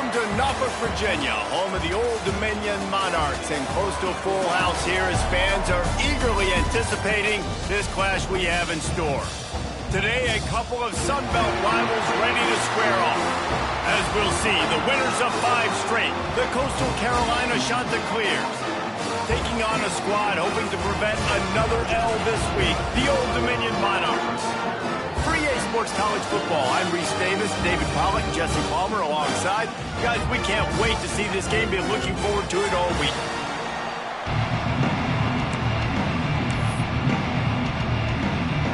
Welcome to Norfolk, Virginia, home of the Old Dominion Monarchs, and close to a full house here as fans are eagerly anticipating this clash we have in store. Today, a couple of Sun Belt rivals ready to square off. As we'll see, the winners of 5 straight, the Coastal Carolina Chanticleers, taking on a squad hoping to prevent another L this week, the Old Dominion Monarchs. For EA Sports College Football, I'm Reese Davis, David Pollack, Jesse Palmer alongside. Guys, we can't wait to see this game. Been looking forward to it all week.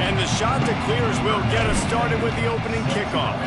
And the Chanticleers will get us started with the opening kickoff.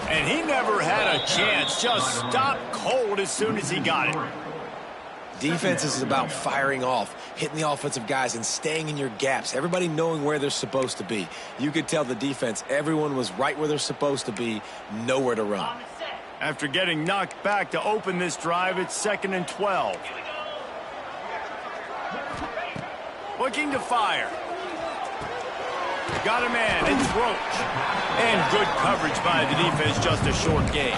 And he never had a chance, just stopped cold as soon as he got it. Defense is about firing off, hitting the offensive guys, and staying in your gaps. Everybody knowing where they're supposed to be. You could tell the defense, everyone was right where they're supposed to be, nowhere to run. After getting knocked back to open this drive, it's 2nd and 12. Looking to fire. Got a man, it's Roach. And good coverage by the defense, just a short gain.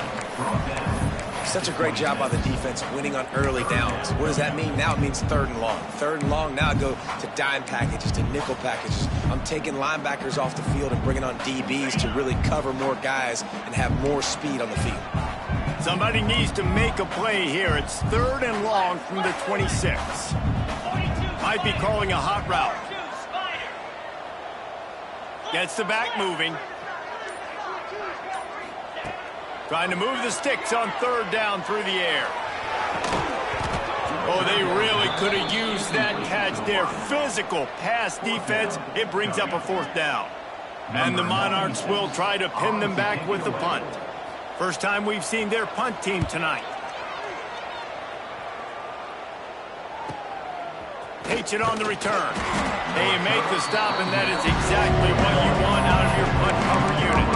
Such a great job by the defense winning on early downs. What does that mean? Now it means 3rd and long. 3rd and long, now I go to dime packages, to nickel packages. I'm taking linebackers off the field and bringing on DBs to really cover more guys and have more speed on the field. Somebody needs to make a play here. It's 3rd and long from the 26. Might be calling a hot route. Gets the back moving. Trying to move the sticks on 3rd down through the air. Oh, they really could have used that catch there. Physical pass defense. It brings up a 4th down. And the Monarchs will try to pin them back with the punt. First time we've seen their punt team tonight. Takes it on the return. They make the stop, and that is exactly what you want out of your punt cover unit.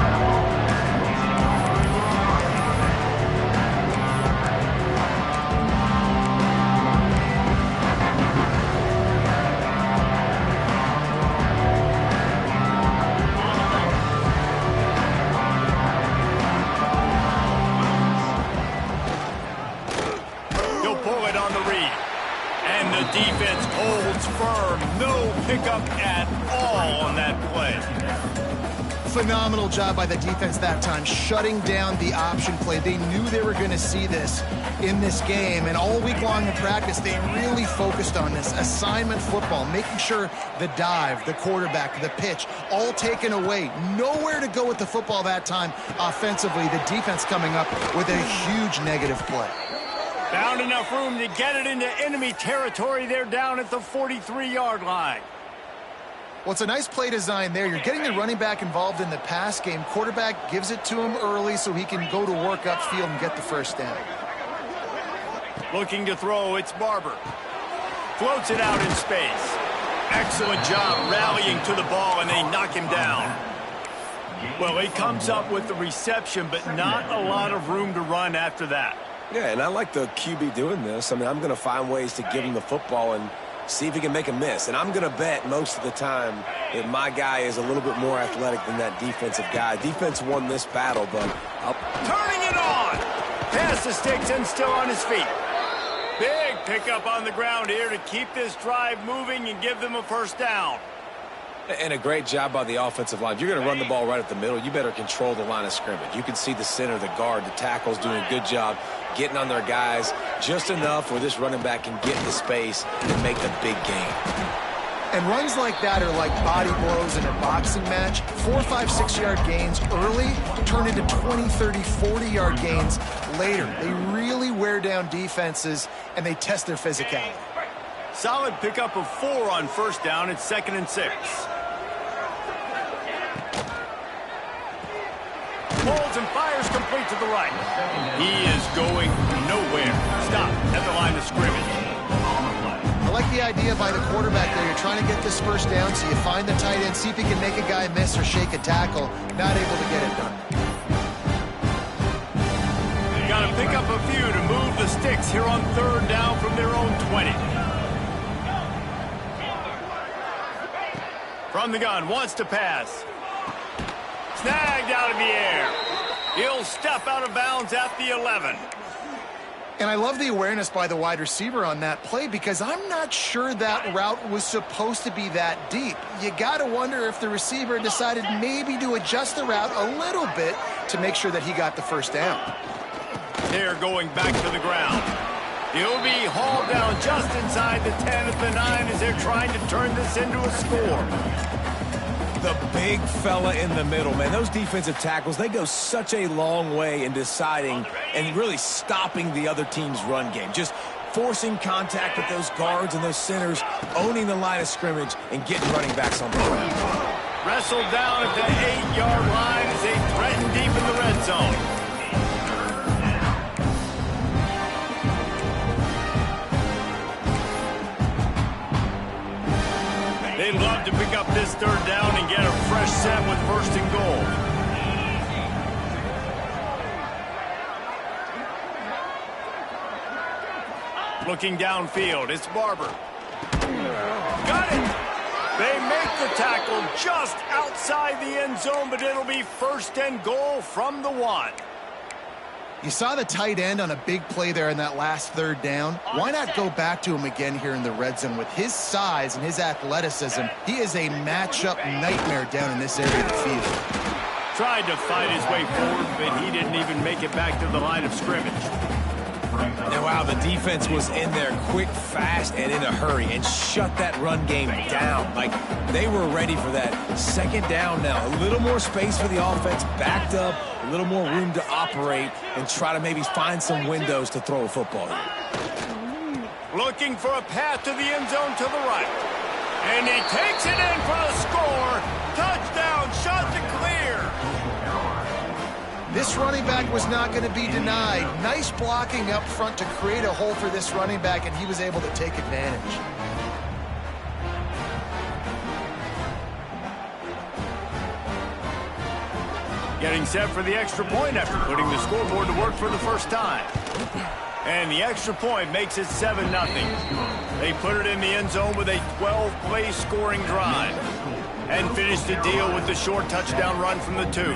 He'll pull it on the read. And the defense holds firm. No pickup at all on that play. Phenomenal job by the defense that time, shutting down the option play. They knew they were going to see this in this game, and all week long in practice, they really focused on this assignment football, making sure the dive, the quarterback, the pitch, all taken away. Nowhere to go with the football that time offensively. The defense coming up with a huge negative play. Found enough room to get it into enemy territory. They're down at the 43-yard line. Well, it's a nice play design there. You're getting the running back involved in the pass game. Quarterback gives it to him early so he can go to work upfield and get the 1st down. Looking to throw, it's Barber. Floats it out in space. Excellent job rallying to the ball, and they knock him down. Well, he comes up with the reception, but not a lot of room to run after that. Yeah, and I like the QB doing this. I mean, I'm going to find ways to give him the football and see if he can make a miss. And I'm going to bet most of the time that my guy is a little bit more athletic than that defensive guy. Defense won this battle, but turning it on. Pass the sticks and still on his feet. Big pickup on the ground here to keep this drive moving and give them a 1st down. And a great job by the offensive line. If you're going to run the ball right at the middle, you better control the line of scrimmage. You can see the center, the guard, the tackles doing a good job getting on their guys just enough where this running back can get into space and make the big game. And runs like that are like body blows in a boxing match. 4, 5, 6-yard gains early turn into 20, 30, 40-yard gains later. They really wear down defenses, and they test their physicality. Solid pickup of 4 on 1st down. It's 2nd and 6. pulls and fires complete to the right. He is going nowhere. Stop at the line of scrimmage. I like the idea by the quarterback there. You're trying to get this first down, so you find the tight end, see if he can make a guy miss or shake a tackle. Not able to get it done. Got to pick up a few to move the sticks here on third down from their own 20. From the gun, wants to pass. Snagged out of the air. He'll step out of bounds at the 11. And I love the awareness by the wide receiver on that play because I'm not sure that route was supposed to be that deep. You got to wonder if the receiver decided maybe to adjust the route a little bit to make sure that he got the first down. They're going back to the ground. He'll be hauled down just inside the 10 at the 9 as they're trying to turn this into a score. The big fella in the middle, man. Those defensive tackles, they go such a long way in deciding and really stopping the other team's run game. Just forcing contact with those guards and those centers, owning the line of scrimmage, and getting running backs on the ground. Wrestled down at the 8-yard line as they threaten deep in the red zone. They'd love to pick up this third down and get a fresh set with first and goal. Looking downfield, it's Barber. Got it! They make the tackle just outside the end zone, but it'll be first and goal from the 1. You saw the tight end on a big play there in that last third down. Why not go back to him again here in the red zone? With his size and his athleticism, he is a matchup nightmare down in this area of the field. Tried to fight his way forward, but he didn't even make it back to the line of scrimmage. Now, wow, the defense was in there quick, fast, and in a hurry and shut that run game down. Like, they were ready for that second down now. A little more space for the offense, backed up, a little more room to operate and try to maybe find some windows to throw a football in. Looking for a path to the end zone to the right. And he takes it in for the score. Touchdown, shot to clear. This running back was not going to be denied. Nice blocking up front to create a hole for this running back, and he was able to take advantage. Getting set for the extra point after putting the scoreboard to work for the first time. And the extra point makes it 7-0. They put it in the end zone with a 12-play scoring drive and finish the deal with the short touchdown run from the 2.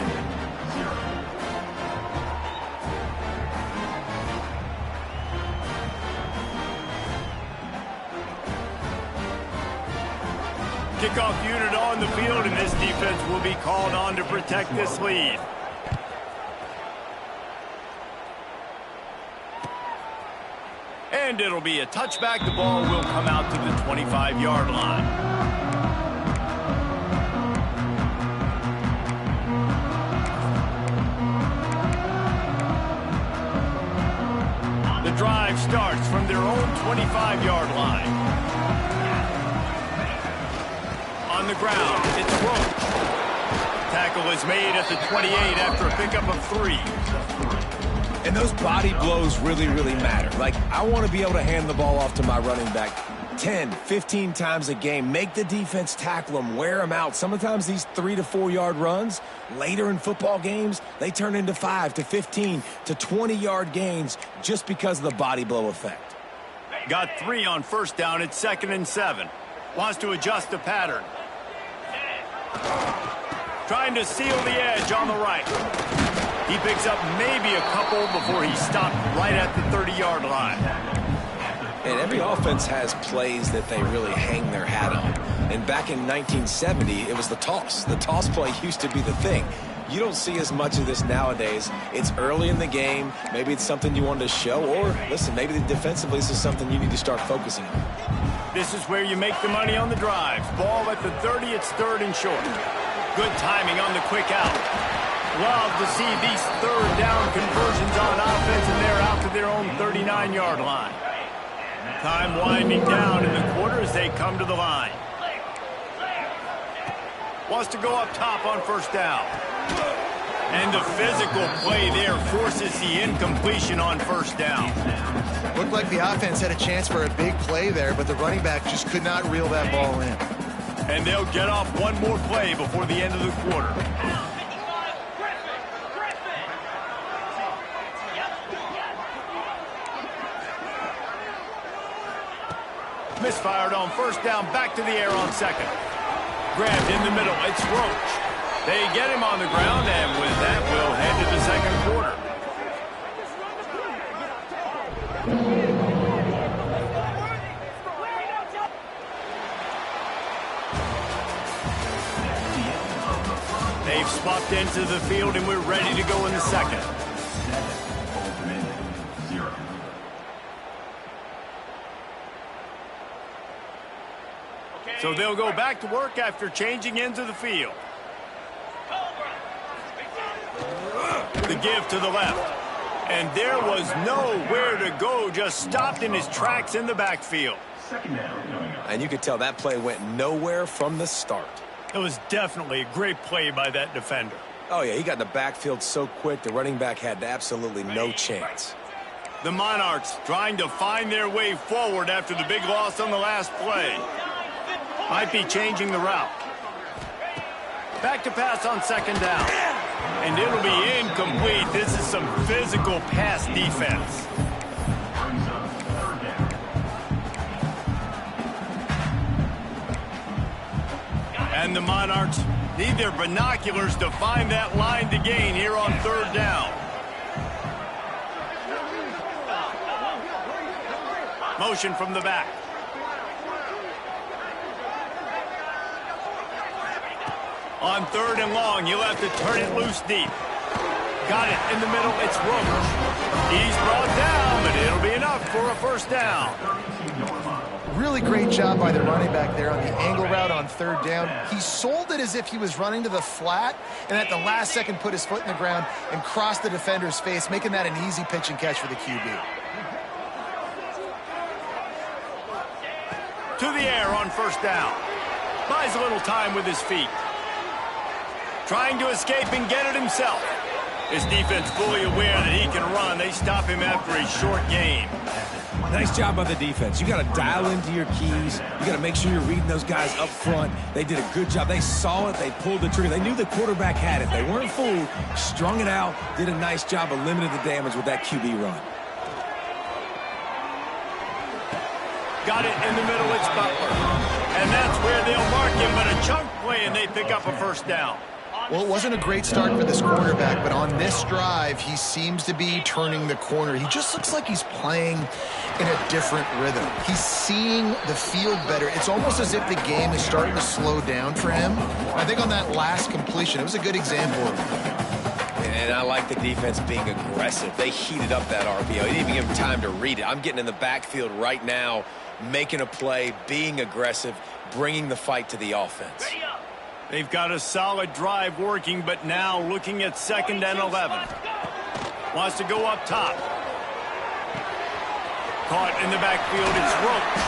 Kickoff unit on the field, and this defense will be called on to protect this lead. And it'll be a touchback. The ball will come out to the 25-yard line. The drive starts from their own 25-yard line. On the ground, it's Roach. Tackle is made at the 28 after a pickup of 3. And those body blows really, really matter. Like, I want to be able to hand the ball off to my running back 10, 15 times a game. Make the defense tackle them, wear them out. Sometimes these 3 to 4 yard runs, later in football games, they turn into 5 to 15 to 20-yard gains just because of the body blow effect. Got 3 on first down. It's 2nd and 7. Wants to adjust the pattern. Trying to seal the edge on the right. He picks up maybe a couple before he stopped right at the 30-yard line. And every offense has plays that they really hang their hat on. And back in 1970, it was the toss. The toss play used to be the thing. You don't see as much of this nowadays. It's early in the game. Maybe it's something you wanted to show. Or, listen, maybe defensively this is something you need to start focusing on. This is where you make the money on the drives. Ball at the 30, it's 3rd and short. Good timing on the quick out. Love to see these third down conversions on offense, and they're out to their own 39-yard line. Time winding down in the quarter as they come to the line. Wants to go up top on first down. And the physical play there forces the incompletion on first down. Looked like the offense had a chance for a big play there, but the running back just could not reel that ball in. And they'll get off one more play before the end of the quarter. Misfired on first down, back to the air on second. Grabbed in the middle, it's Roach. They get him on the ground, and with that, we'll head to the second quarter. They've swapped into the field, and we're ready to go in the second. So they'll go back to work after changing into the field. The give to the left. And there was nowhere to go, just stopped in his tracks in the backfield. And you could tell that play went nowhere from the start. It was definitely a great play by that defender. Oh, yeah, he got in the backfield so quick, the running back had absolutely no chance. The Monarchs trying to find their way forward after the big loss on the last play. Might be changing the route. Back to pass on second down. And it'll be incomplete. This is some physical pass defense. And the Monarchs need their binoculars to find that line to gain here on third down. Motion from the back. On third and long, he'll have to turn it loose deep. Got it in the middle, it's Roach. He's brought down, but it'll be enough for a first down. Really great job by the running back there on the angle route on third down. He sold it as if he was running to the flat, and at the last second put his foot in the ground and crossed the defender's face, making that an easy pitch and catch for the QB. To the air on first down. Buys a little time with his feet. Trying to escape and get it himself. His defense fully aware that he can run. They stop him after a short game. Nice job by the defense. You got to dial into your keys. You got to make sure you're reading those guys up front. They did a good job. They saw it. They pulled the trigger. They knew the quarterback had it. They weren't fooled. Strung it out. Did a nice job of limiting the damage with that QB run. Got it in the middle. It's Butler. And that's where they'll mark him, but a chunk play, and they pick up a first down. Well, it wasn't a great start for this quarterback, but on this drive, he seems to be turning the corner. He just looks like he's playing in a different rhythm. He's seeing the field better. It's almost as if the game is starting to slow down for him. I think on that last completion, it was a good example of it. And I like the defense being aggressive. They heated up that RPO. He didn't even give him time to read it. I'm getting in the backfield right now, making a play, being aggressive, bringing the fight to the offense. They've got a solid drive working, but now looking at 2nd and 11. Wants to go up top. Caught in the backfield, it's Roach.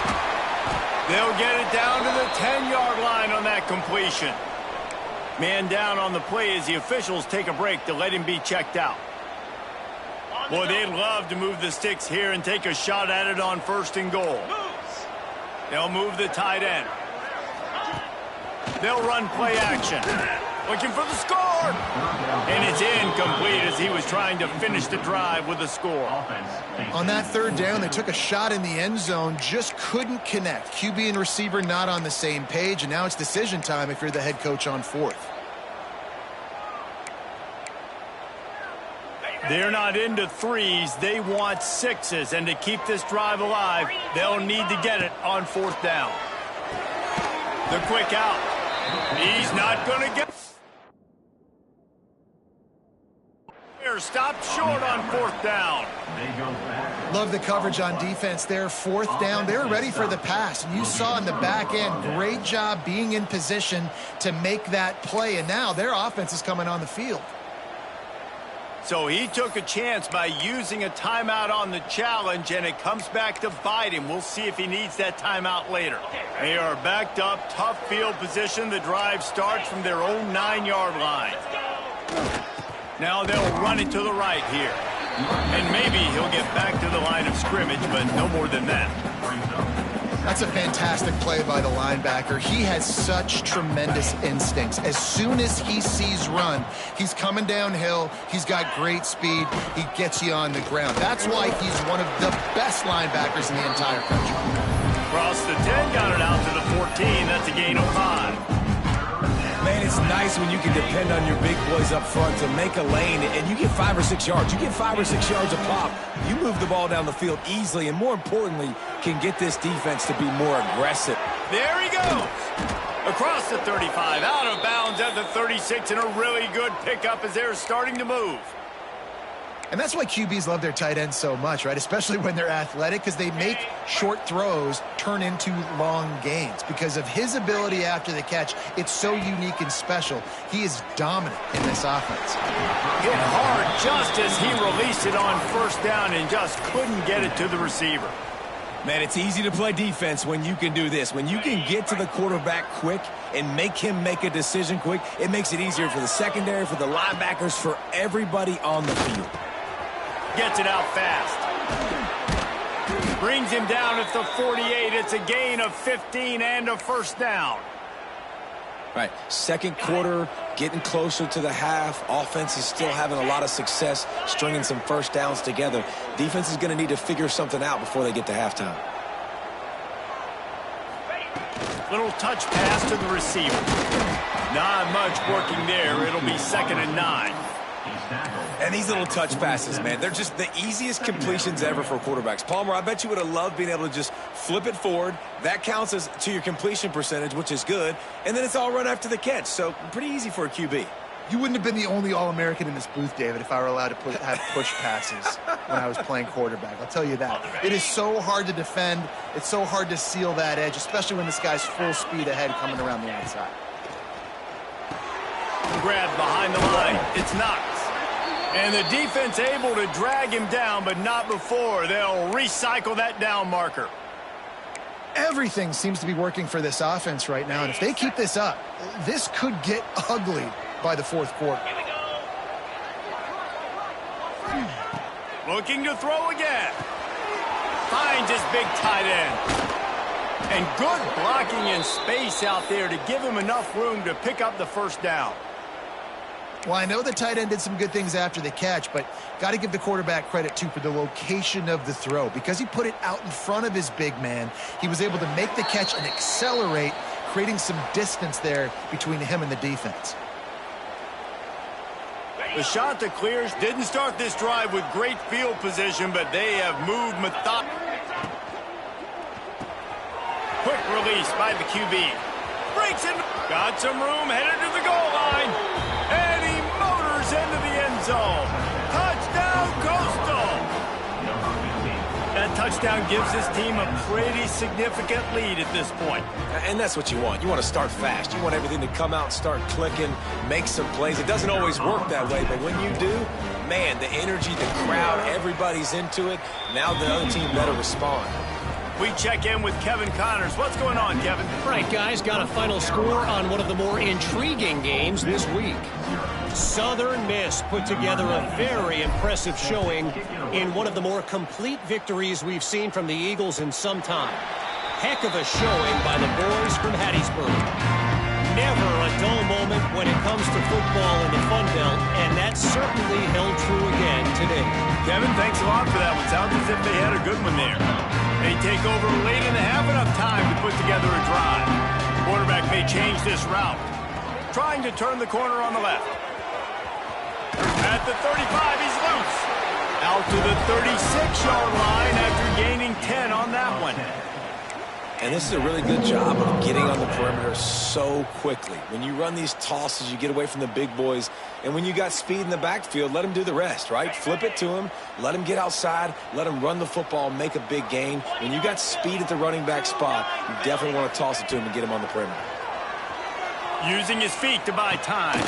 They'll get it down to the 10-yard line on that completion. Man down on the play as the officials take a break to let him be checked out. Boy, they'd love to move the sticks here and take a shot at it on 1st and goal. They'll move the tight end. They'll run play action. Looking for the score. And it's incomplete as he was trying to finish the drive with a score. On that third down, they took a shot in the end zone, just couldn't connect. QB and receiver not on the same page, and now it's decision time if you're the head coach on 4th. They're not into 3s. They want 6s. And to keep this drive alive, they'll need to get it on 4th down. The quick out. He's not going to get... Stopped short on 4th down. Love the coverage on defense there. 4th down. They were ready for the pass. And you saw in the back end, great job being in position to make that play. And now their offense is coming on the field. So he took a chance by using a timeout on the challenge, and it comes back to bite him. We'll see if he needs that timeout later. They are backed up, tough field position. The drive starts from their own 9-yard line. Now they'll run it to the right here. And maybe he'll get back to the line of scrimmage, but no more than that. That's a fantastic play by the linebacker. He has such tremendous instincts. As soon as he sees run, he's coming downhill. He's got great speed. He gets you on the ground. That's why he's one of the best linebackers in the entire country. Across the 10, got it out to the 14. That's a gain of 5. Man, it's nice when you can depend on your big boys up front to make a lane, and you get 5 or 6 yards. You get 5 or 6 yards a pop. You move the ball down the field easily, and more importantly, can get this defense to be more aggressive. There he goes. Across the 35, out of bounds at the 36, and a really good pickup as they're starting to move. And that's why QBs love their tight ends so much, right? Especially when they're athletic, because they make short throws turn into long gains. Because of his ability after the catch, it's so unique and special. He is dominant in this offense. Hit hard just as he released it on first down and just couldn't get it to the receiver. Man, it's easy to play defense when you can do this. When you can get to the quarterback quick and make him make a decision quick, it makes it easier for the secondary, for the linebackers, for everybody on the field. Gets it out fast. Brings him down at the 48. It's a gain of 15 and a first down. All right, second quarter, getting closer to the half. Offense is still having a lot of success stringing some first downs together. Defense is going to need to figure something out before they get to halftime. Little touch pass to the receiver. Not much working there. It'll be 2nd and 9. And these little touch passes, man, they're just the easiest completions ever for quarterbacks. Palmer, I bet you would have loved being able to just flip it forward. That counts as to your completion percentage, which is good. And then it's all run after the catch. So pretty easy for a QB. You wouldn't have been the only All-American in this booth, David, if I were allowed to have push passes when I was playing quarterback. I'll tell you that. It is so hard to defend. It's so hard to seal that edge, especially when this guy's full speed ahead coming around the outside. Grab behind the line. It's Knox. And the defense able to drag him down, but not before. They'll recycle that down marker. Everything seems to be working for this offense right now, and if they keep this up, this could get ugly by the fourth quarter. Looking to throw again. Finds his big tight end. And good blocking in space out there to give him enough room to pick up the first down. Well, I know the tight end did some good things after the catch, but got to give the quarterback credit, too, for the location of the throw. Because he put it out in front of his big man, he was able to make the catch and accelerate, creating some distance there between him and the defense. The shot that clears didn't start this drive with great field position, but they have moved methodically. Quick release by the QB. Breaks in. Got some room, headed to the goal line. And he motors into the end zone. Touchdown, Coastal. That touchdown gives his team a pretty significant lead at this point. And that's what you want. You want to start fast. You want everything to come out and start clicking, make some plays. It doesn't always work that way, but when you do, man, the energy, the crowd, everybody's into it. Now the other team better respond. We check in with Kevin Connors. What's going on, Kevin? All right, guys, got a final score on one of the more intriguing games this week. Southern Miss put together a very impressive showing in one of the more complete victories we've seen from the Eagles in some time. Heck of a showing by the boys from Hattiesburg. Never a dull moment when it comes to football in the Fun Belt, and that certainly held true again today. Kevin, thanks a lot for that one. Sounds as if they had a good one there. They take over late in the half, enough time to put together a drive. Quarterback may change this route. Trying to turn the corner on the left. At the 35, he's loose. Out to the 36-yard line after gaining 10 on that one. And this is a really good job of getting on the perimeter so quickly. When you run these tosses, you get away from the big boys. And when you got speed in the backfield, let them do the rest, right? Flip it to him, let him get outside, let him run the football, make a big gain. When you got speed at the running back spot, you definitely want to toss it to him and get him on the perimeter. Using his feet to buy time.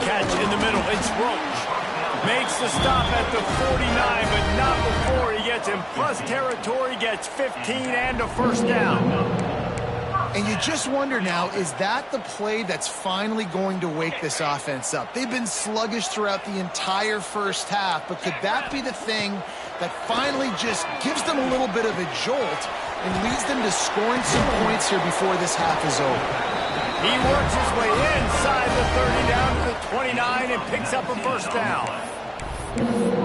Catch in the middle, it's Roach. Makes the stop at the 49, but not before he gets in plus territory, gets 15 and a first down. And you just wonder now, is that the play that's finally going to wake this offense up? They've been sluggish throughout the entire first half, but could that be the thing that finally just gives them a little bit of a jolt and leads them to scoring some points here before this half is over? He works his way inside the 30 down to the 29 and picks up a first down.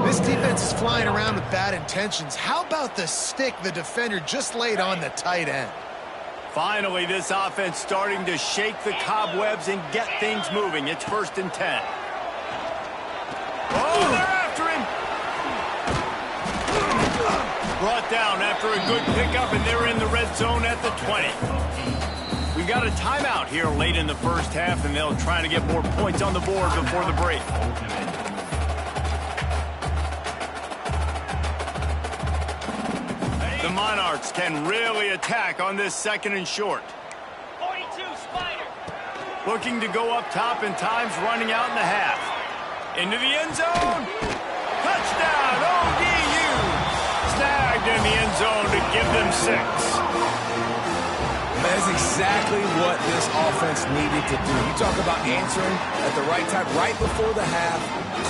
This defense is flying around with bad intentions. How about the stick the defender just laid on the tight end? Finally, this offense starting to shake the cobwebs and get things moving. It's 1st and 10. Oh, they're after him. Brought down after a good pickup, and they're in the red zone at the 20. We got a timeout here late in the first half, and they'll try to get more points on the board before the break. The Monarchs can really attack on this 2nd and short. 42, Spider. Looking to go up top and times running out in the half. Into the end zone. Touchdown, ODU. Snagged in the end zone to give them 6. That is exactly what this offense needed to do. You talk about answering at the right time, right before the half,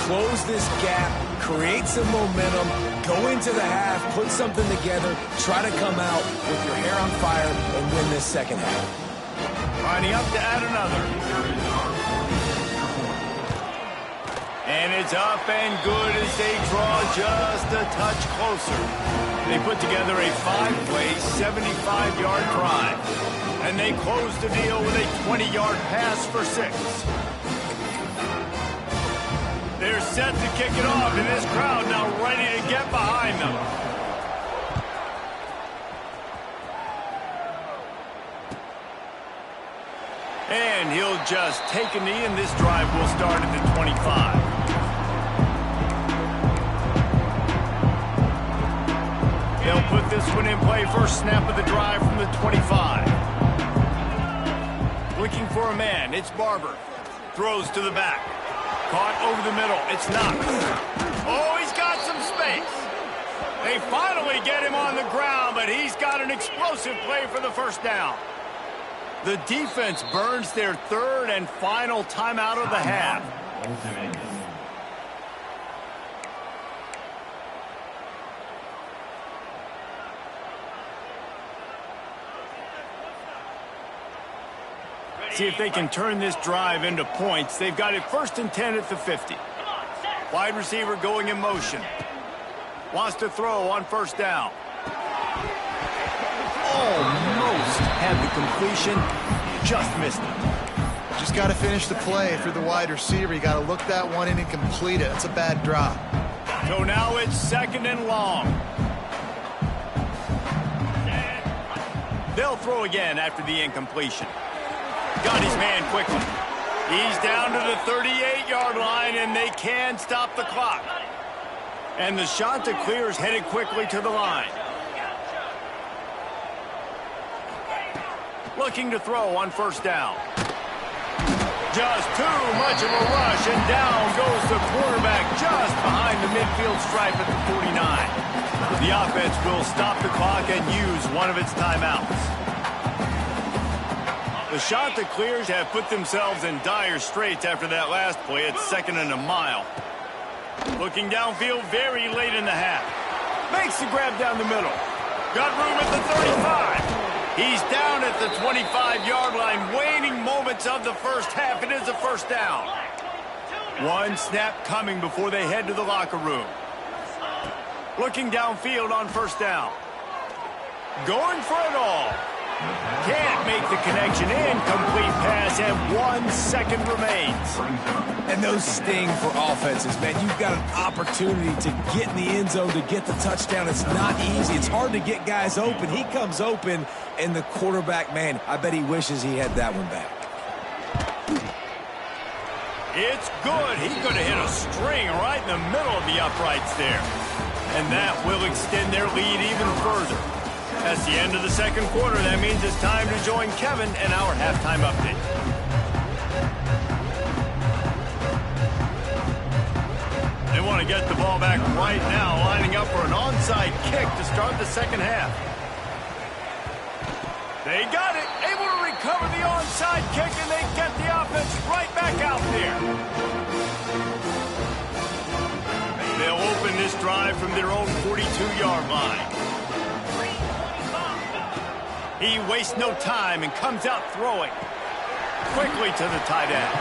close this gap, create some momentum, go into the half, put something together, try to come out with your hair on fire and win this second half. Lining up to add another. And it's up and good as they draw just a touch closer. They put together a 5-play, 75-yard drive. And they close the deal with a 20-yard pass for 6. They're set to kick it off, and this crowd now ready to get behind them. And he'll just take a knee, and this drive will start at the 25. They'll put this one in play. First snap of the drive from the 25. Looking for a man. It's Barber. Throws to the back. Caught over the middle. It's Knox. Oh, he's got some space. They finally get him on the ground, but he's got an explosive play for the first down. The defense burns their 3rd and final timeout of the half. See if they can turn this drive into points. They've got it 1st and 10 at the 50. Wide receiver going in motion. Wants to throw on 1st down. Almost had the completion. Just missed it. Just got to finish the play. If you're the wide receiver, you got to look that one in and complete it. That's a bad drop. So now it's 2nd and long. They'll throw again after the incompletion. Got his man quickly. He's down to the 38-yard line, and they can stop the clock. And the shot to clear is headed quickly to the line. Looking to throw on 1st down. Just too much of a rush, and down goes the quarterback just behind the midfield stripe at the 49. The offense will stop the clock and use one of its timeouts. The shot that clears have put themselves in dire straits after that last play. It's 2nd and a mile. Looking downfield very late in the half. Makes the grab down the middle. Got room at the 35. He's down at the 25-yard line. Waning moments of the first half. It is a 1st down. One snap coming before they head to the locker room. Looking downfield on 1st down. Going for it all. Can't make the connection. Incomplete pass, and 1 second remains. And those sting for offenses, man. You've got an opportunity to get in the end zone, to get the touchdown. It's not easy. It's hard to get guys open. He comes open, and the quarterback, man, I bet he wishes he had that one back. It's good. He could have hit a string right in the middle of the uprights there. And that will extend their lead even further. That's the end of the 2nd quarter. That means it's time to join Kevin and our halftime update. They want to get the ball back right now, lining up for an onside kick to start the 2nd half. They got it, able to the onside kick, and they get the offense right back out there. They'll open this drive from their own 42-yard line. He wastes no time and comes out throwing quickly to the tight end.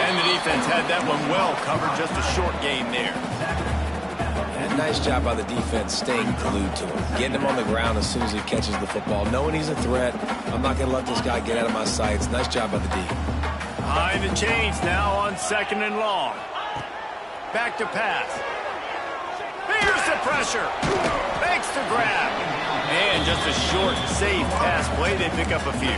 And the defense had that one well covered, just a short gain there. And nice job by the defense staying glued to him. Getting him on the ground as soon as he catches the football. Knowing he's a threat, I'm not going to let this guy get out of my sights. Nice job by the D. Behind the chains now on 2nd and long. Back to pass. Here's the pressure. Makes the grab. And just a short, safe pass play. They pick up a few.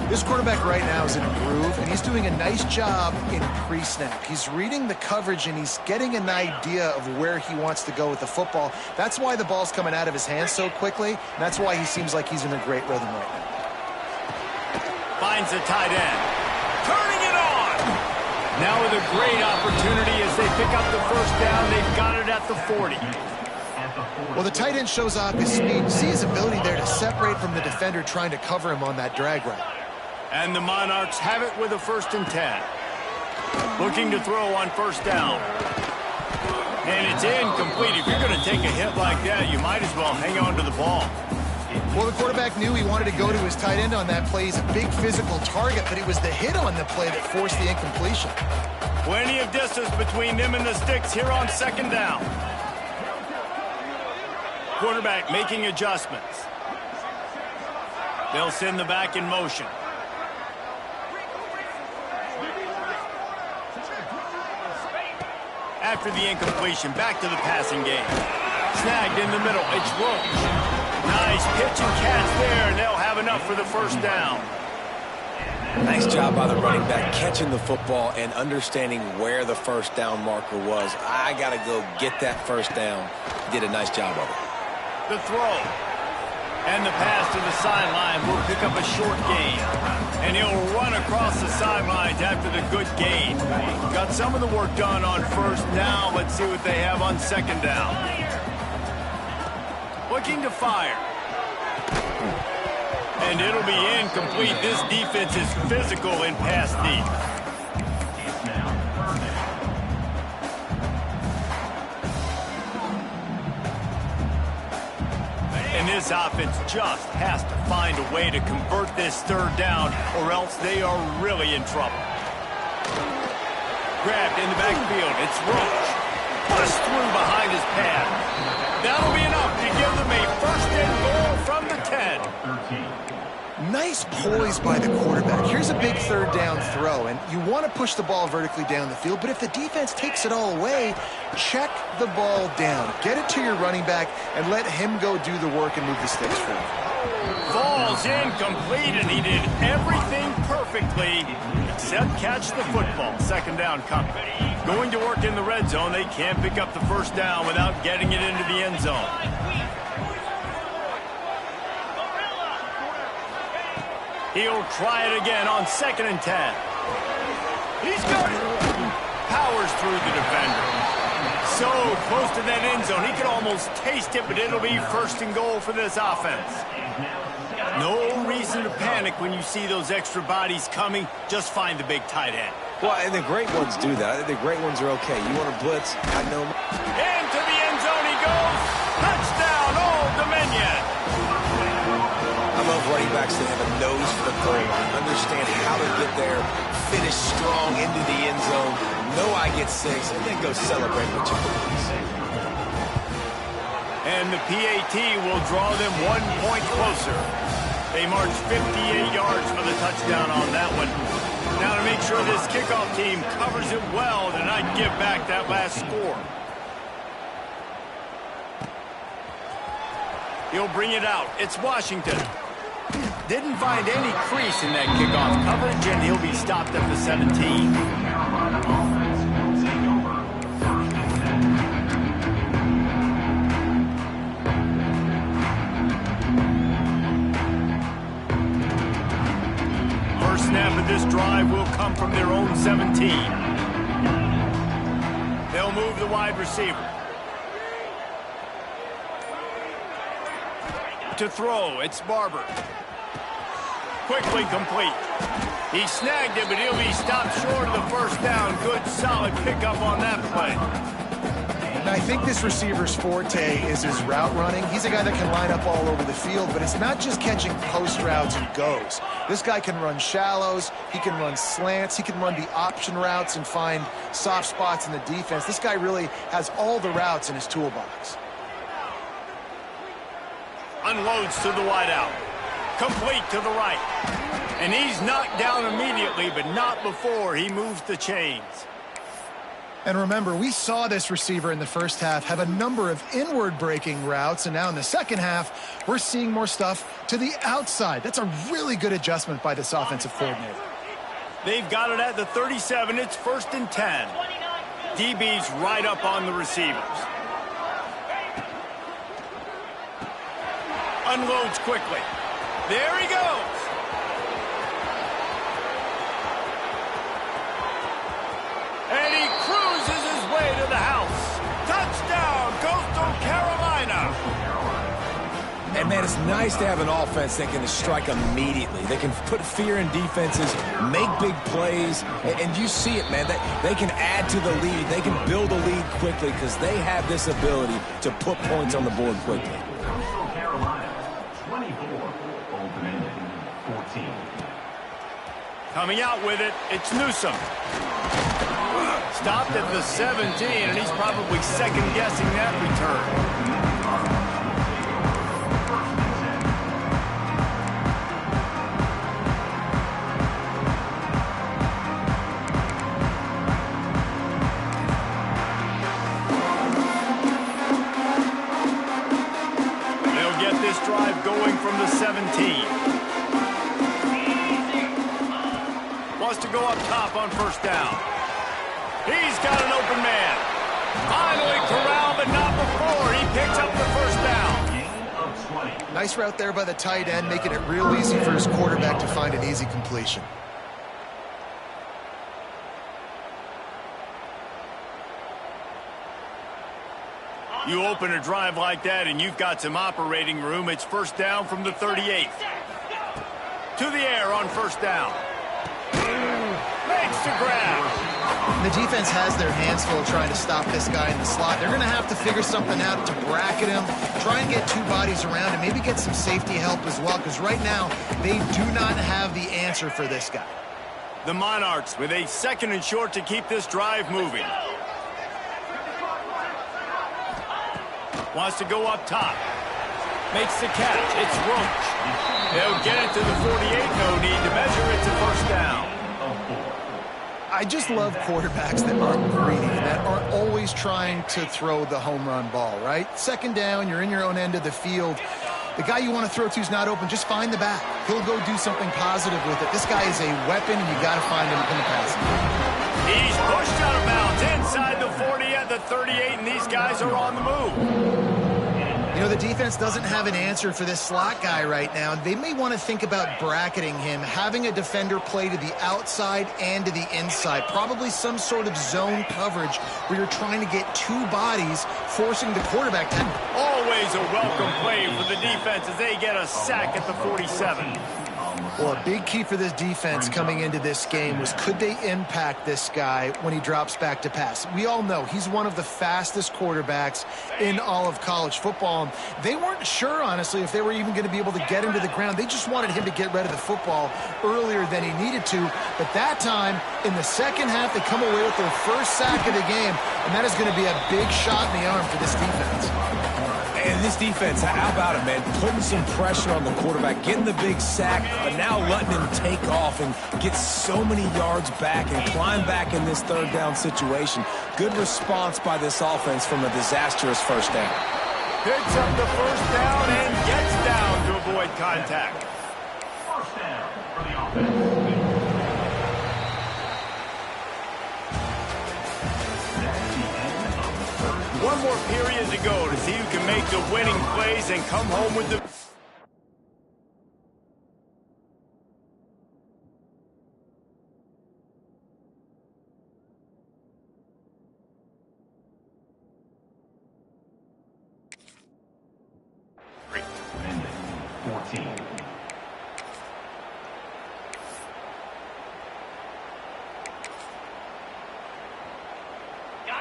This quarterback right now is in a groove, and he's doing a nice job in pre-snap. He's reading the coverage, and he's getting an idea of where he wants to go with the football. That's why the ball's coming out of his hands so quickly, and that's why he seems like he's in a great rhythm right now. Finds the tight end. Turning it on. Now with a great opportunity as they pick up the first down. They've got it at the 40. Well, the tight end shows off his speed. See his ability there to separate from the defender trying to cover him on that drag route. And the Monarchs have it with a 1st and 10. Looking to throw on 1st down. And it's incomplete. If you're going to take a hit like that, you might as well hang on to the ball. Well, the quarterback knew he wanted to go to his tight end on that play. He's a big physical target, but it was the hit on the play that forced the incompletion. Plenty of distance between them and the sticks here on 2nd down. Quarterback making adjustments. They'll send the back in motion. After the incompletion, back to the passing game. Snagged in the middle. It's Roach. Nice pitch and catch there, and they'll have enough for the 1st down. Nice job by the running back catching the football and understanding where the 1st down marker was. I got to go get that 1st down. Did a nice job of it. The throw. And the pass to the sideline will pick up a short gain. And he'll run across the sidelines after the good gain. Got some of the work done on 1st down. Let's see what they have on 2nd down. Looking to fire. And it'll be incomplete. This defense is physical in pass deep. And this offense just has to find a way to convert this 3rd down, or else they are really in trouble. Grabbed in the backfield. It's Roach. Pushed through behind his pad. That'll be enough to give them a 1st and goal from the 10. Nice poise by the quarterback. Here's a big 3rd down throw, and you want to push the ball vertically down the field, but if the defense takes it all away, check the ball down. Get it to your running back and let him go do the work and move the sticks for you. Falls incomplete, and he did everything perfectly except catch the football. 2nd down coming. Going to work in the red zone. They can't pick up the 1st down without getting it into the end zone. He'll try it again on 2nd and 10. He's got it. Powers through the defender. So close to that end zone. He could almost taste it, but it'll be 1st and goal for this offense. No reason to panic when you see those extra bodies coming. Just find the big tight end. Well, and the great ones do that. I think the great ones are okay. You want to blitz? I know. Into the end zone he goes. Touchdown, Old Dominion. I love running backs that have a nose for the goal line, understand how to get there, finish strong into the end zone, know I get 6, and then go celebrate with your boys. And the PAT will draw them 1 point closer. They march 58 yards for the touchdown on that one. Now to make sure this kickoff team covers it well to not give back that last score. He'll bring it out. It's Washington. Didn't find any crease in that kickoff coverage, and he'll be stopped at the 17. First snap of this drive will come from their own 17. They'll move the wide receiver. To throw, it's Barber. quickly complete. He snagged it, but he'll be stopped short of the first down. Good, solid pickup on that play. And I think this receiver's forte is his route running. He's a guy that can line up all over the field, but it's not just catching post routes and goes. This guy can run shallows, he can run slants, he can run the option routes and find soft spots in the defense. This guy really has all the routes in his toolbox. Unloads to the wideout. Complete to the right. And he's knocked down immediately, but not before he moves the chains. And remember, we saw this receiver in the first half have a number of inward breaking routes, and now in the second half, we're seeing more stuff to the outside. That's a really good adjustment by this offensive coordinator. They've got it at the 37. It's 1st and 10. DB's right up on the receivers. Unloads quickly. There he goes. And he cruises his way to the house. Touchdown, Coastal Carolina. And, man, it's nice to have an offense that can strike immediately. They can put fear in defenses, make big plays, and you see it, man. They can add to the lead. They can build a lead quickly because they have this ability to put points on the board quickly. Coastal Carolina, 24, Old Dominion, 14. Coming out with it, it's Newsom. Stopped at the 17, and he's probably second-guessing that return. They'll get this drive going from the 17. Wants to go up top on 1st down. He's got an open man. Finally corralled, but not before. He picks up the 1st down. Nice route there by the tight end, making it real easy for his quarterback to find an easy completion. You open a drive like that and you've got some operating room. It's 1st down from the 38. To the air on 1st down. Makes the grab. The defense has their hands full trying to stop this guy in the slot. They're going to have to figure something out to bracket him, try and get 2 bodies around him, maybe get some safety help as well, because right now they do not have the answer for this guy. The Monarchs with a 2nd and short to keep this drive moving. Wants to go up top. Makes the catch. It's Roach. They'll get it to the 48. No need to measure. It's a 1st down. I just love quarterbacks that aren't greedy, that aren't always trying to throw the home run ball, right? 2nd down, you're in your own end of the field. The guy you want to throw to is not open. Just find the back. He'll go do something positive with it. This guy is a weapon, and you got to find him in the passing game. He's pushed out of bounds inside the 40 at the 38, and these guys are on the move. You know, the defense doesn't have an answer for this slot guy right now. They may want to think about bracketing him, having a defender play to the outside and to the inside. Probably some sort of zone coverage where you're trying to get 2 bodies, forcing the quarterback to... Always a welcome play for the defense as they get a sack at the 47. Well, a big key for this defense coming into this game was, could they impact this guy when he drops back to pass? We all know he's one of the fastest quarterbacks in all of college football. They weren't sure, honestly, if they were even going to be able to get him to the ground. They just wanted him to get rid of the football earlier than he needed to. But that time, in the second half, they come away with their first sack of the game, and that is going to be a big shot in the arm for this defense. And this defense, how about it, man? Putting some pressure on the quarterback, getting the big sack, but now letting him take off and get so many yards back and climb back in this 3rd down situation. Good response by this offense from a disastrous 1st down. Picks up the 1st down and gets down to avoid contact. 1st down for the offense. One more period to go to see who can make the winning plays and come home with the...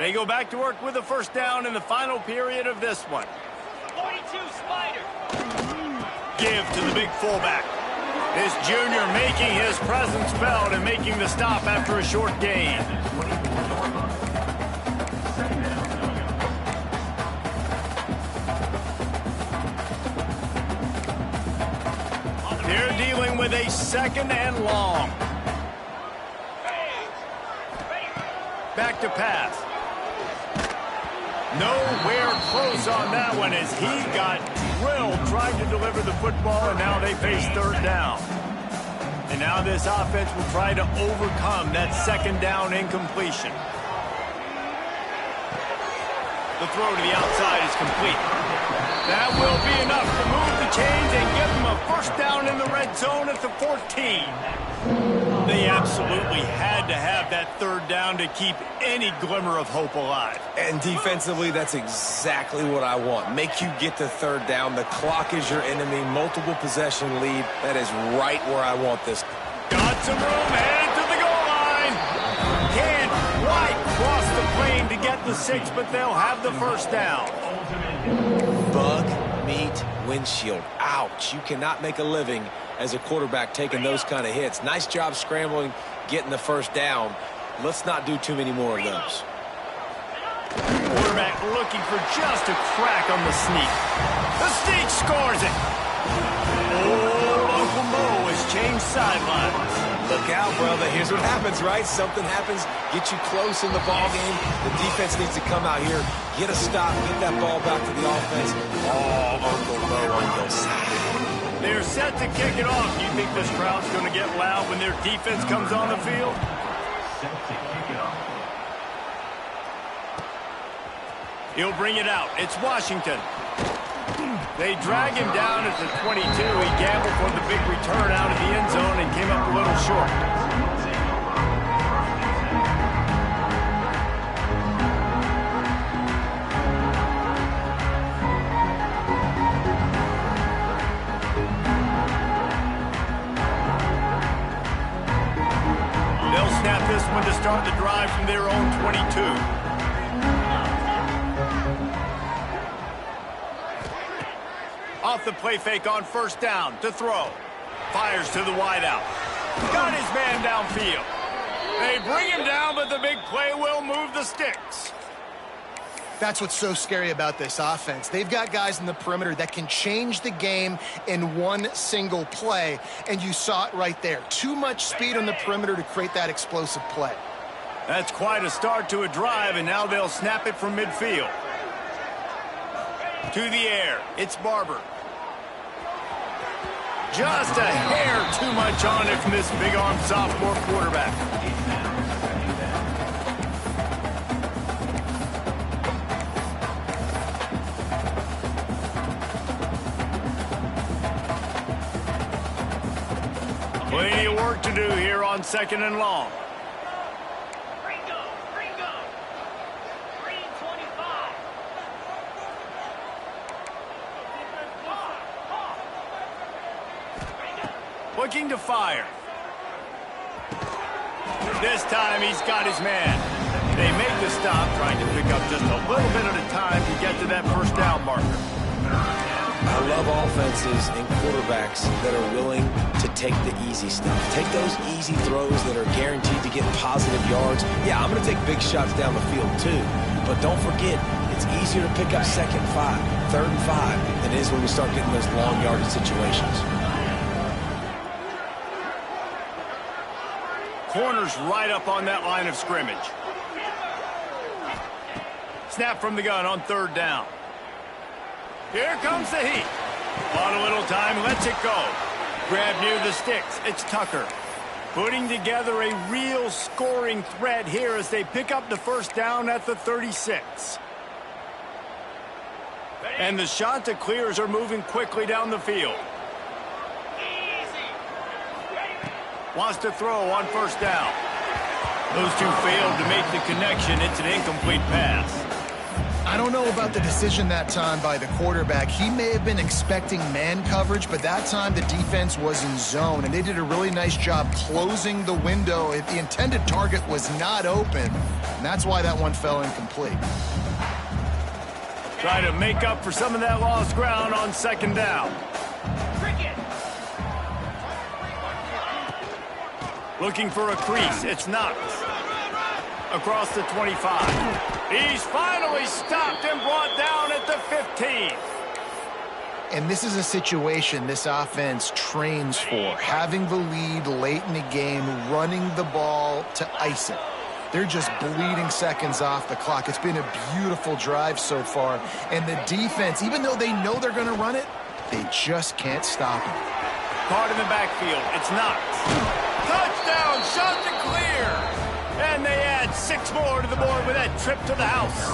They go back to work with a first down in the final period of this one. 42 Spider. Give to the big fullback. This junior making his presence felt and making the stop after a short gain. They're dealing with a second and long. Back to pass. Nowhere close on that one as he got drilled trying to deliver the football, and now they face third down. And now this offense will try to overcome that second down incompletion. The throw to the outside is complete. That will be enough to move the chains and give them a first down in the red zone at the 14. They absolutely had to have that third down to keep any glimmer of hope alive. And defensively, that's exactly what I want. Make you get the third down. The clock is your enemy. Multiple possession lead. That is right where I want this. Got some room, headed to the goal line. Can't quite cross the plane to get the 6, but they'll have the first down. Bug, meat, windshield. Ouch. You cannot make a living as a quarterback taking those kind of hits. Nice job scrambling, getting the first down. Let's not do too many more of those. Quarterback looking for just a crack on the sneak. The sneak scores it. Oh, Uncle Mo has changed sidelines. Look out, brother. Here's what happens, right? Something happens, get you close in the ball game. The defense needs to come out here, get a stop, get that ball back to the offense. Oh, Uncle Mo on your side. They're set to kick it off. Do you think this crowd's going to get loud when their defense comes on the field? Set to kick it off. He'll bring it out. It's Washington. They drag him down at the 22. He gambled for the big return out of the end zone and came up a little short. They'll snap this one to start the drive from their own 22. Off the play fake on first down to throw. Fires to the wideout. Got his man downfield. They bring him down, but the big play will move the sticks. That's what's so scary about this offense. They've got guys in the perimeter that can change the game in one single play, and you saw it right there. Too much speed on the perimeter to create that explosive play. That's quite a start to a drive, and now they'll snap it from midfield. To the air, it's Barber. Just a hair too much on it from this big-armed sophomore quarterback. Plenty of work to do here on second and long. Ringo. Green 25. Looking to fire. This time he's got his man. They make the stop, trying to pick up just a little bit at a time to get to that first down marker. I love offenses and quarterbacks that are willing to take the easy stuff. Take those easy throws that are guaranteed to get positive yards. Yeah, I'm going to take big shots down the field too. But don't forget, it's easier to pick up third and five, than it is when we start getting those long yardage situations. Corners right up on that line of scrimmage. Snap from the gun on third down. Here comes the heat. On a little time, lets it go. Grab near the sticks. It's Tucker. Putting together a real scoring threat here as they pick up the first down at the 36. And the Chanticleers are moving quickly down the field. Wants to throw on first down. Those two failed to make the connection. It's an incomplete pass. I don't know about the decision that time by the quarterback. He may have been expecting man coverage, but that time the defense was in zone, and they did a really nice job closing the window. The intended target was not open, and that's why that one fell incomplete. Try to make up for some of that lost ground on second down. Looking for a crease. It's Knox. Across the 25. He's finally stopped and brought down at the 15. And this is a situation this offense trains for. Having the lead late in the game, running the ball to ice it. They're just bleeding seconds off the clock. It's been a beautiful drive so far. And the defense, even though they know they're going to run it, they just can't stop it. Caught in the backfield. It's Knox. Touchdown, shot to clear. And they add 6 more to the board with that trip to the house.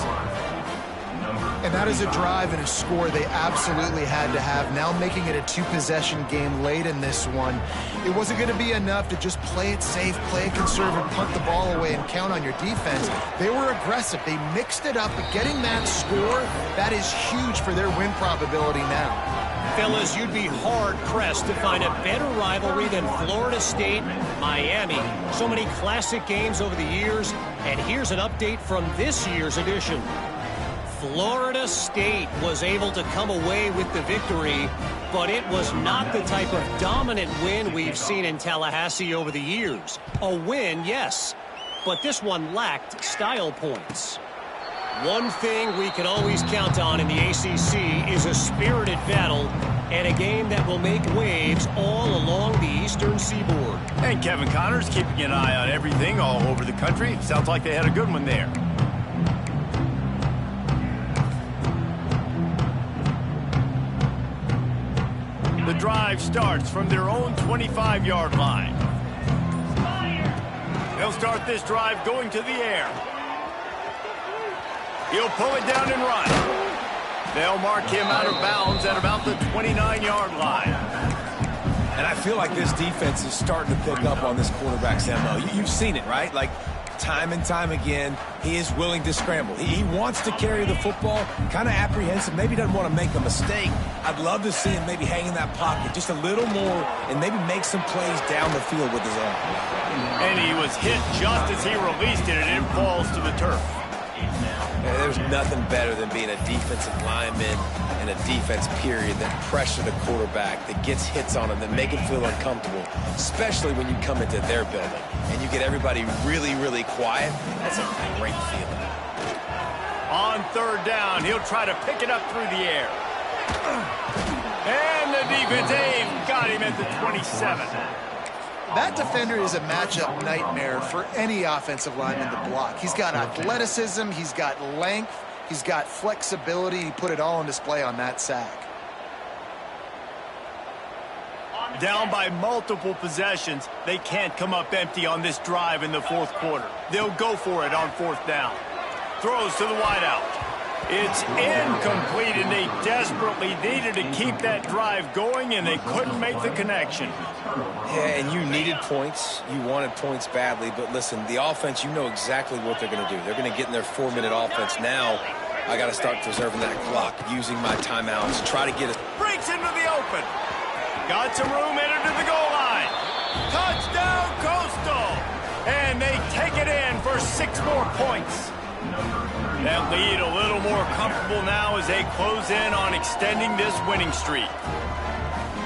And that is a drive and a score they absolutely had to have. Now making it a 2-possession game late in this one. It wasn't going to be enough to just play it safe, play it conservative, punt the ball away, and count on your defense. They were aggressive. They mixed it up, but getting that score, that is huge for their win probability now. Fellas, you'd be hard-pressed to find a better rivalry than Florida State-Miami. So many classic games over the years, and here's an update from this year's edition. Florida State was able to come away with the victory, but it was not the type of dominant win we've seen in Tallahassee over the years. A win, yes, but this one lacked style points. One thing we can always count on in the ACC is a spirited battle and a game that will make waves all along the Eastern Seaboard. And Kevin Connors keeping an eye on everything all over the country. Sounds like they had a good one there. The drive starts from their own 25-yard line. They'll start this drive going to the air. He'll pull it down and run. They'll mark him out of bounds at about the 29-yard line. And I feel like this defense is starting to pick up on this quarterback's MO. You've seen it, right? Like, time and time again, he is willing to scramble. He wants to carry the football, kind of apprehensive, maybe doesn't want to make a mistake. I'd love to see him maybe hang in that pocket just a little more and maybe make some plays down the field with his arm. And he was hit just as he released it, and it falls to the turf. There's nothing better than being a defensive lineman and a defense period that pressure the quarterback, that gets hits on him, that make him feel uncomfortable, especially when you come into their building and you get everybody really, really quiet. That's a great feeling. On third down, he'll try to pick it up through the air. And the defense aim got him at the 27. That defender is a matchup nightmare for any offensive lineman to block. He's got athleticism, he's got length, he's got flexibility. He put it all on display on that sack. Down by multiple possessions, they can't come up empty on this drive in the fourth quarter. They'll go for it on fourth down. Throws to the wideout. It's incomplete, and they desperately needed to keep that drive going, and they couldn't make the connection. Yeah, and you needed points. You wanted points badly, but listen, the offense, you know exactly what they're going to do. They're going to get in their 4-minute offense. Now, I got to start preserving that clock, using my timeouts, try to get it. Breaks into the open. Got some room, entered to the goal line. Touchdown, Coastal! And they take it in for 6 more points. That lead a little more comfortable now as they close in on extending this winning streak.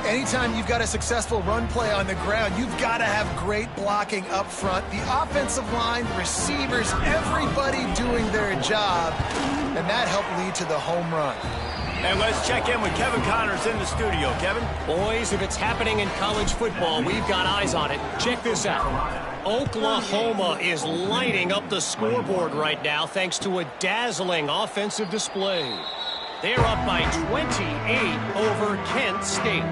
Anytime you've got a successful run play on the ground, you've got to have great blocking up front. The offensive line, receivers, everybody doing their job, and that helped lead to the home run. And let's check in with Kevin Connors in the studio. Kevin? Boys, if it's happening in college football, we've got eyes on it. Check this out. Oklahoma is lighting up the scoreboard right now thanks to a dazzling offensive display. They're up by 28 over Kent State.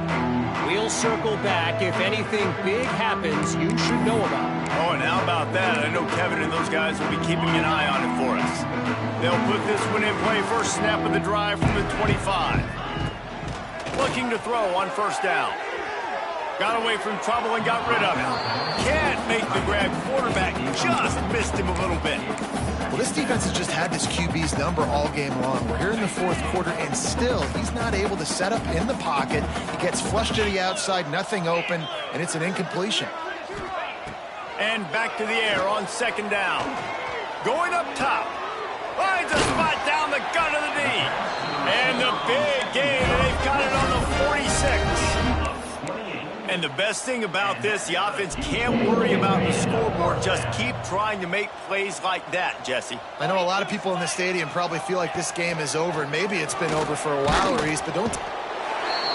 We'll circle back if anything big happens you should know about. Oh, and how about that? I know Kevin and those guys will be keeping an eye on it for us. They'll put this one in play first snap of the drive from the 25. Looking to throw on first down. Got away from trouble and got rid of it. Can't make the grab. Quarterback just missed him a little bit. Well, this defense has just had this QB's number all game long. We're here in the fourth quarter, and still, he's not able to set up in the pocket. He gets flushed to the outside, nothing open, and it's an incompletion. And back to the air on second down. Going up top. Finds a spot down the gut of the knee. And the big gain, and they've got it on the 46. And the best thing about this, the offense can't worry about the scoreboard. Just keep trying to make plays like that, Jesse. I know a lot of people in the stadium probably feel like this game is over, and maybe it's been over for a while, Reese, but don't...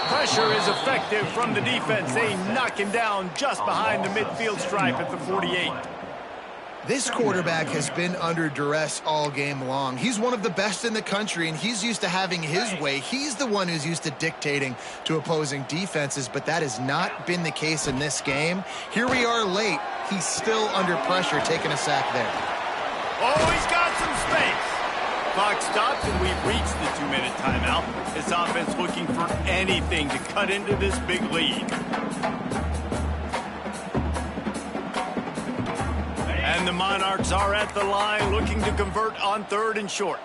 Pressure is effective from the defense. They knock him down just behind the midfield stripe at the 48. This quarterback has been under duress all game long. He's one of the best in the country, and he's used to having his way. He's the one who's used to dictating to opposing defenses, but that has not been the case in this game. Here we are late. He's still under pressure, taking a sack there. Oh, he's got some space. Clock stops, and we've reached the 2-minute timeout. This offense looking for anything to cut into this big lead. And the Monarchs are at the line looking to convert on 3rd and short.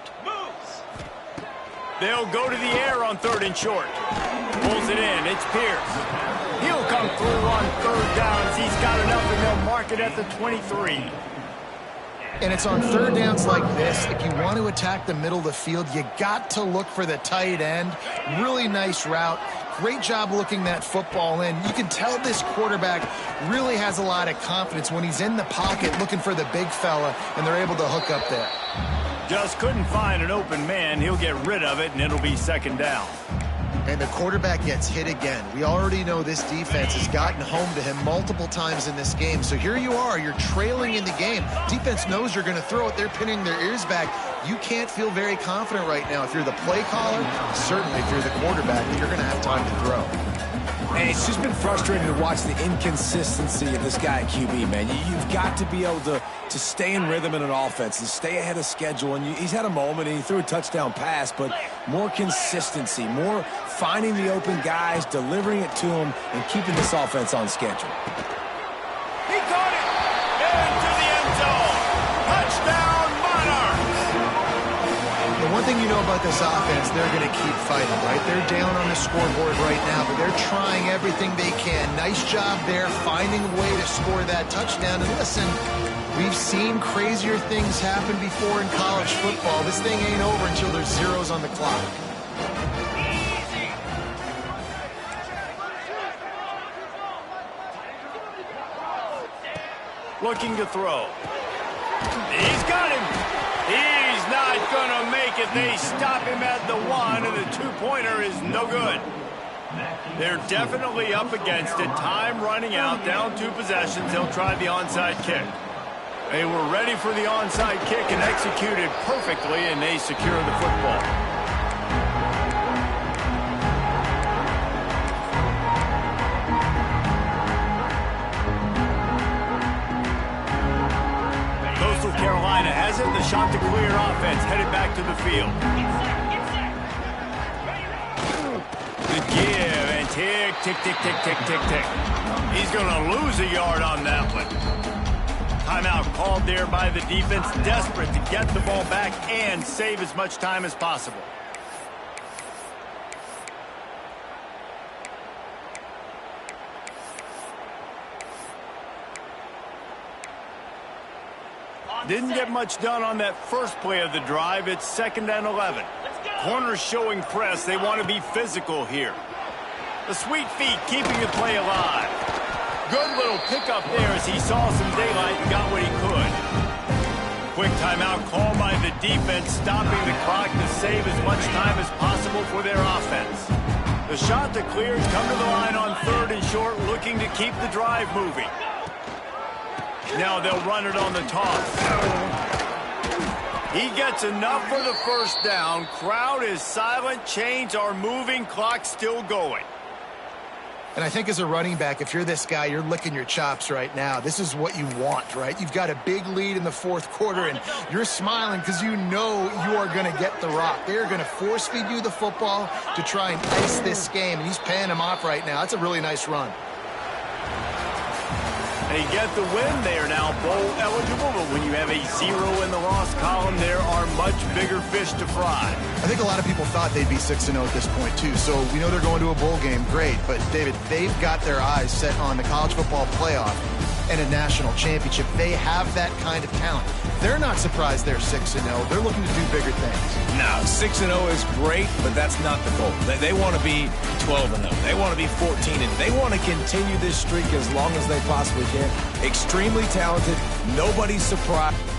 They'll go to the air on 3rd and short. Pulls it in. It's Pierce. He'll come through on 3rd downs. He's got enough, and they'll mark it at the 23. And it's on 3rd downs like this. If you want to attack the middle of the field, you got to look for the tight end. Really nice route. Great job looking that football in. You can tell this quarterback really has a lot of confidence when he's in the pocket looking for the big fella, and they're able to hook up there. Just couldn't find an open man. He'll get rid of it, and it'll be 2nd down. And the quarterback gets hit again. We already know this defense has gotten home to him multiple times in this game. So here you are. You're trailing in the game. Defense knows you're going to throw it. They're pinning their ears back. You can't feel very confident right now. If you're the play caller, certainly if you're the quarterback, you're going to have time to throw. And it's just been frustrating to watch the inconsistency of this guy at QB, man. You've got to be able to stay in rhythm in an offense and stay ahead of schedule. And he's had a moment, and he threw a touchdown pass, but more consistency, more finding the open guys, delivering it to them, and keeping this offense on schedule. He caught it! Into the end zone! Touchdown, Monarchs! The one thing you know about this offense, they're going to keep fighting, right? They're down on the scoreboard right now, but they're trying everything they can. Nice job there, finding a way to score that touchdown. And listen, we've seen crazier things happen before in college football. This thing ain't over until there's zeros on the clock. Looking to throw. He's got him. He's not going to make it. They stop him at the 1, and the 2-pointer is no good. They're definitely up against it. Time running out. Down 2 possessions. They'll try the onside kick. They were ready for the onside kick and executed perfectly, and they secure the football. Carolina has it. The Chanticleer offense headed back to the field. The give and tick, tick, tick, tick, tick, tick, tick. He's going to lose a yard on that one. Timeout called there by the defense, desperate to get the ball back and save as much time as possible. Didn't get much done on that first play of the drive. It's 2nd and 11. Corners showing press. They want to be physical here. The sweet feet keeping the play alive. Good little pickup there as he saw some daylight and got what he could. Quick timeout called by the defense, stopping the clock to save as much time as possible for their offense. The Chanticleers come to the line on 3rd and short, looking to keep the drive moving. Now they'll run it on the toss. He gets enough for the 1st down. Crowd is silent. Chains are moving. Clock still going. And I think as a running back, if you're this guy, you're licking your chops right now. This is what you want, right? You've got a big lead in the 4th quarter, and you're smiling because you know you are going to get the rock. They're going to force feed you the football to try and ice this game, and he's paying him off right now. That's a really nice run. They get the win. They are now bowl eligible, but when you have a 0 in the loss column, there are much bigger fish to fry. I think a lot of people thought they'd be 6-0 at this point, too. So we know they're going to a bowl game. Great. But, David, they've got their eyes set on the college football playoff and a national championship. They have that kind of talent. They're not surprised they're 6-0. They're looking to do bigger things. No, 6-0 is great, but that's not the goal. They want to be 12-0. They want to be 14-0. They want to continue this streak as long as they possibly can. Extremely talented. Nobody's surprised.